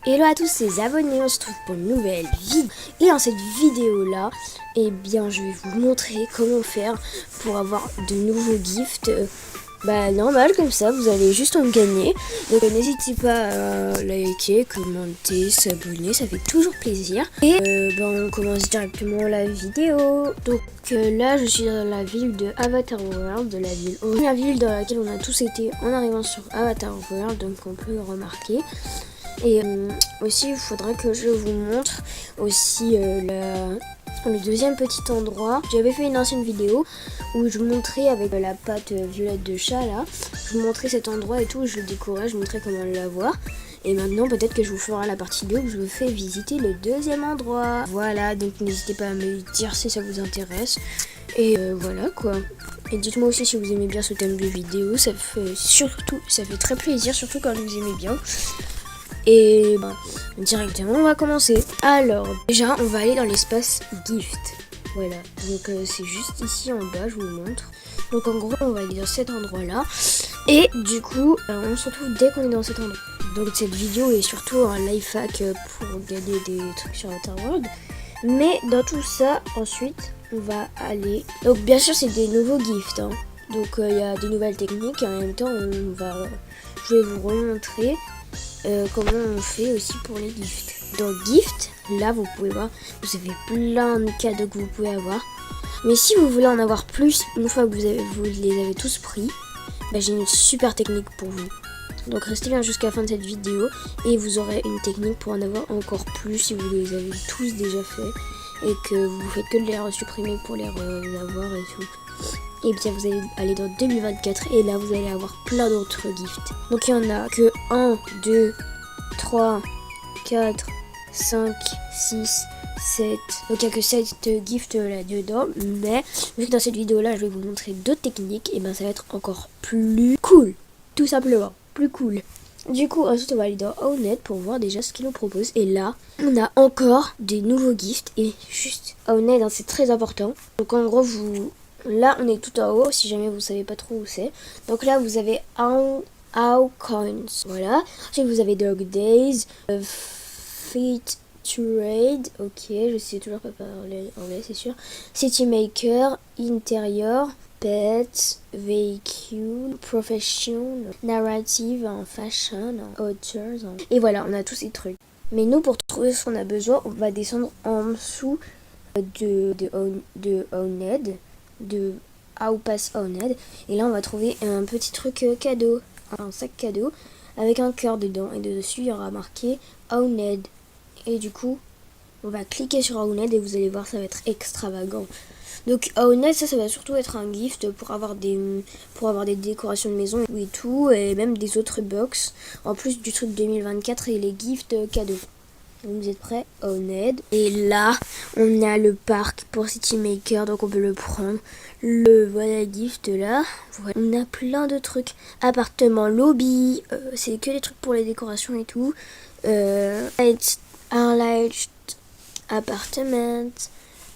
Hello à tous les abonnés, on se retrouve pour une nouvelle vidéo. Et dans cette vidéo là, eh bien je vais vous montrer comment faire pour avoir de nouveaux gifts. Normal comme ça, vous allez juste en gagner. Donc n'hésitez pas à liker, commenter, s'abonner, ça fait toujours plaisir. Et on commence directement la vidéo. Donc là je suis dans la ville de Avatar World, de la ville dans laquelle on a tous été en arrivant sur Avatar World, donc on peut le remarquer. Et aussi il faudrait que je vous montre aussi le deuxième petit endroit. J'avais fait une ancienne vidéo où je vous montrais avec la pâte violette de chat là. Je vous montrais cet endroit et tout, je le décorais, je vous montrais comment l'avoir. Et maintenant peut-être que je vous ferai la partie 2 où je vous fais visiter le deuxième endroit. Voilà, donc n'hésitez pas à me dire si ça vous intéresse. Et voilà quoi. Et dites-moi aussi si vous aimez bien ce thème de vidéo, ça fait très plaisir, surtout quand vous aimez bien. Et directement on va commencer. Alors déjà on va aller dans l'espace gift. Voilà, donc c'est juste ici en bas, je vous montre. Donc en gros on va aller dans cet endroit là. Et du coup on se retrouve dès qu'on est dans cet endroit. Donc cette vidéo est surtout un life hack pour gagner des trucs sur Avatar World. Mais dans tout ça ensuite on va aller. Donc bien sûr c'est des nouveaux gifts hein. Donc il y a des nouvelles techniques et en même temps je vais vous remontrer comment on fait aussi pour les gifts. Dans gift, là vous pouvez voir, vous avez plein de cadeaux que vous pouvez avoir. Mais si vous voulez en avoir plus, une fois que vous les avez tous pris, j'ai une super technique pour vous. Donc restez bien jusqu'à la fin de cette vidéo et vous aurez une technique pour en avoir encore plus si vous les avez tous déjà fait et que vous faites que de les supprimer pour les avoir et tout. Et bien vous allez aller dans 2024 et là vous allez avoir plein d'autres gifts. Donc il y en a que 1, 2, 3, 4, 5, 6, 7. Donc il n'y a que 7 gifts là dedans. Mais vu que dans cette vidéo là je vais vous montrer d'autres techniques, et ça va être encore plus cool. Tout simplement, plus cool. Du coup ensuite on va aller dans Owned pour voir déjà ce qu'ils nous proposent. Et là on a encore des nouveaux gifts. Et juste Owned c'est très important. Donc en gros là on est tout en haut si jamais vous savez pas trop où c'est. Donc là vous avez How Coins. Voilà. Ensuite vous avez Dog Days, Feet Trade. Ok, je sais toujours pas parler anglais c'est sûr. City Maker, Interior, Pets, Vehicle, Profession, Narrative, Fashion, Authors. Et voilà, on a tous ces trucs. Mais nous pour trouver ce qu'on a besoin, on va descendre en dessous de Owned, de How Pass Owned, et là on va trouver un petit truc cadeau, un sac cadeau avec un cœur dedans, et dessus il y aura marqué Owned. Et du coup on va cliquer sur Owned et vous allez voir ça va être extravagant. Donc Owned ça va surtout être un gift pour avoir des décorations de maison et tout, et même des autres box en plus du truc 2024 et les gifts cadeaux. Vous êtes prêts? Owned. Et là, on a le parc pour City Maker, donc on peut le prendre. Voilà gift là. Voilà. On a plein de trucs. Appartement, lobby, c'est que des trucs pour les décorations et tout. Light appartement,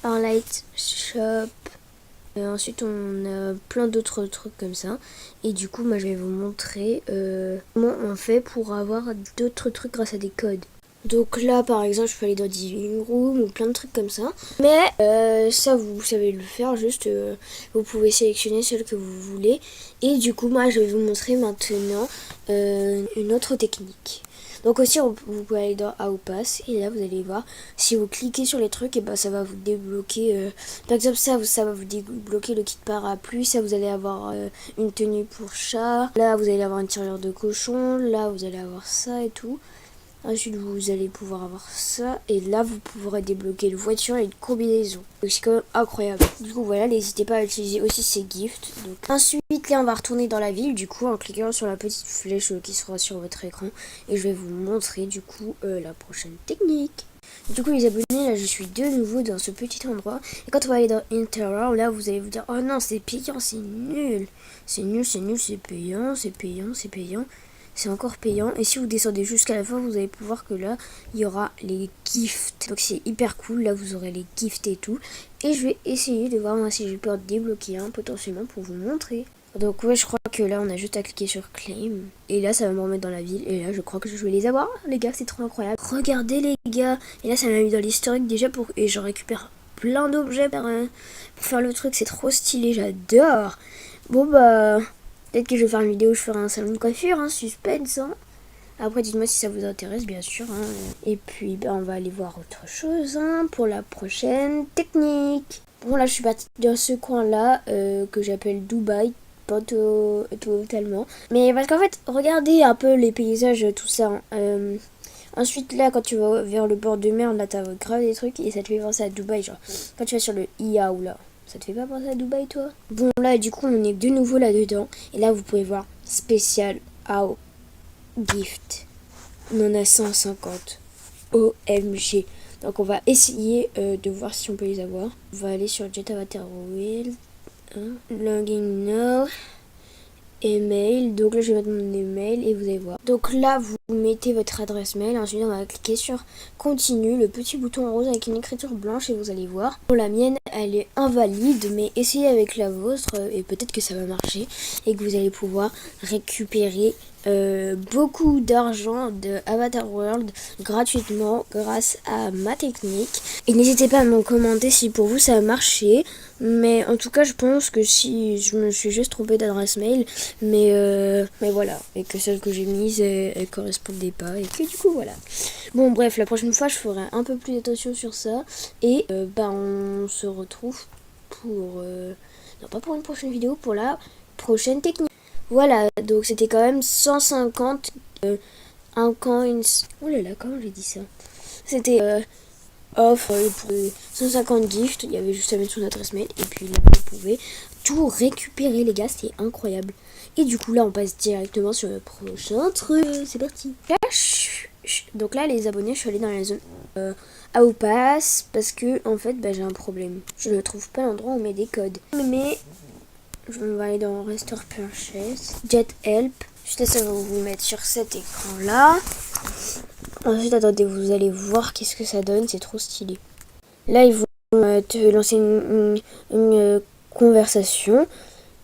light shop. Ensuite, on a plein d'autres trucs comme ça. Et du coup, moi, je vais vous montrer comment on fait pour avoir d'autres trucs grâce à des codes. Donc là par exemple je peux aller dans Living Room ou plein de trucs comme ça. Mais ça vous savez le faire, juste vous pouvez sélectionner celle que vous voulez. Et du coup moi je vais vous montrer maintenant une autre technique. Donc aussi vous pouvez aller dans How Pass et là vous allez voir, si vous cliquez sur les trucs, et ça va vous débloquer, par exemple ça va vous débloquer le kit parapluie, ça vous allez avoir une tenue pour chat, là vous allez avoir une tirelire de cochon, là vous allez avoir ça et tout. Ensuite vous allez pouvoir avoir ça et là vous pourrez débloquer une voiture et une combinaison. Donc c'est quand même incroyable. Du coup voilà, n'hésitez pas à utiliser aussi ces gifts. Donc ensuite là on va retourner dans la ville du coup en cliquant sur la petite flèche qui sera sur votre écran. Et je vais vous montrer du coup la prochaine technique. Du coup les abonnés, là je suis de nouveau dans ce petit endroit. Et quand on va aller dans Interior, là vous allez vous dire oh non c'est payant, c'est nul. C'est nul, c'est payant, c'est payant, c'est payant. C'est encore payant. Et si vous descendez jusqu'à la fin, vous allez pouvoir que là, il y aura les gifts. Donc c'est hyper cool. Là, vous aurez les gifts et tout. Et je vais essayer de voir moi si je peux en débloquer un potentiellement pour vous montrer. Donc ouais, je crois que là on a juste à cliquer sur claim et là ça va me remettre dans la ville et là je crois que je vais les avoir les gars, c'est trop incroyable. Regardez les gars, et là ça m'a mis dans l'historique déjà et je récupère plein d'objets pour faire le truc, c'est trop stylé, j'adore. Bon bah peut-être que je vais faire une vidéo où je ferai un salon de coiffure, hein, suspense hein. Après dites-moi si ça vous intéresse bien sûr hein. Et puis bah, on va aller voir autre chose hein, pour la prochaine technique. Bon là je suis partie dans ce coin là que j'appelle Dubaï, pas totalement. Mais parce qu'en fait regardez un peu les paysages tout ça hein. Ensuite là quand tu vas vers le bord de mer là t'as grave des trucs et ça te fait penser à Dubaï, genre quand tu vas sur le Iao là. Ça te fait pas penser à Dubaï toi? Bon là du coup on est de nouveau là dedans et là vous pouvez voir spécial Ao gift. On en a 150. OMG. Donc on va essayer de voir si on peut les avoir. On va aller sur Jet Avatar World. Login now. Email. Donc là je vais mettre mon email et vous allez voir. Donc là vous mettez votre adresse mail. Ensuite on va cliquer sur continue, le petit bouton rose avec une écriture blanche et vous allez voir. Bon, la mienne elle est invalide mais essayez avec la vôtre et peut-être que ça va marcher et que vous allez pouvoir récupérer beaucoup d'argent de Avatar World gratuitement grâce à ma technique. Et n'hésitez pas à me commenter si pour vous ça a marché. Mais en tout cas je pense que si je me suis juste trompée d'adresse mail. Mais voilà. Et que celle que j'ai mise elle correspondait pas. Et que du coup voilà. Bon bref, la prochaine fois je ferai un peu plus attention sur ça. Et bah on se retrouve pour... non pas pour une prochaine vidéo, pour la prochaine technique. Voilà, donc c'était quand même 150 coins. Oh là là, comment j'ai dit ça? C'était offre pour 150 gifts. Il y avait juste à mettre son adresse mail. Et puis là, vous pouvez tout récupérer, les gars. C'est incroyable. Et du coup, là, on passe directement sur le prochain truc. C'est parti. Là, donc là, les abonnés, je suis allée dans la zone Outpass. Parce que, en fait, bah, j'ai un problème. Je ne trouve pas l'endroit où on met des codes. Mais... on va aller dans Restore Purchase, Jet Help. Juste là, ça va vous mettre sur cet écran là. Ensuite, attendez, vous allez voir qu'est-ce que ça donne, c'est trop stylé. Là, ils vont te lancer une conversation.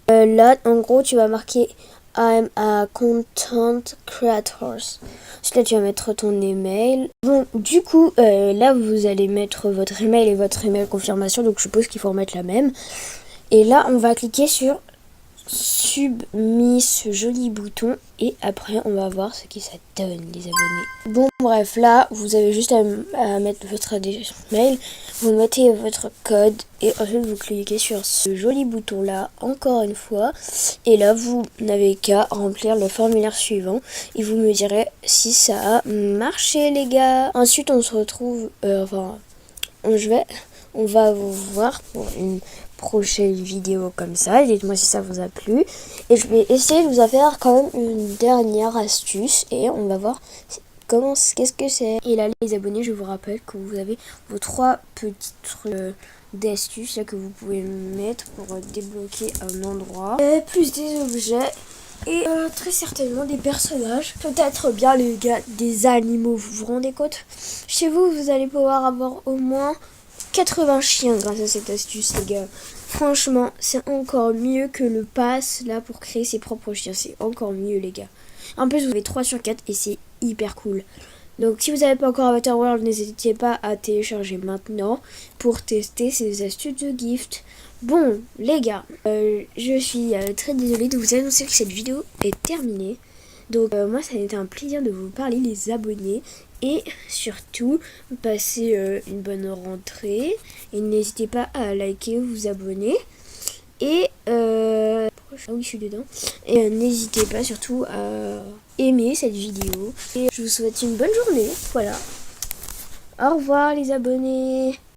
Là, en gros, tu vas marquer I'm a content creator. Ensuite, là, tu vas mettre ton email. Bon, du coup, là, vous allez mettre votre email et votre email confirmation. Donc, je suppose qu'il faut remettre la même. Et là, on va cliquer sur submit ce joli bouton et après on va voir ce que ça donne les abonnés. Bon bref, là vous avez juste à mettre votre adresse mail, vous mettez votre code et ensuite vous cliquez sur ce joli bouton là encore une fois et là vous n'avez qu'à remplir le formulaire suivant et vous me direz si ça a marché les gars. Ensuite on se retrouve, on va vous voir pour une prochaine vidéo comme ça. Dites-moi si ça vous a plu. Et je vais essayer de vous en faire quand même une dernière astuce. Et on va voir qu'est-ce que c'est. Et là les abonnés, je vous rappelle que vous avez vos 3 petits trucs d'astuces là que vous pouvez mettre pour débloquer un endroit. Et plus des objets. Et très certainement des personnages. Peut-être bien les gars des animaux. Vous vous rendez compte? Chez vous, vous allez pouvoir avoir au moins 80 chiens grâce à cette astuce les gars. Franchement c'est encore mieux que le pass là pour créer ses propres chiens. C'est encore mieux les gars. En plus vous avez 3 sur 4 et c'est hyper cool. Donc si vous n'avez pas encore Avatar World, n'hésitez pas à télécharger maintenant pour tester ces astuces de gift. Bon les gars, je suis très désolée de vous annoncer que cette vidéo est terminée. Donc moi ça a été un plaisir de vous parler les abonnés. Et surtout, passez une bonne rentrée. Et n'hésitez pas à liker, vous abonner. Et ah oui, je suis dedans. Et n'hésitez pas surtout à aimer cette vidéo. Et je vous souhaite une bonne journée. Voilà. Au revoir les abonnés.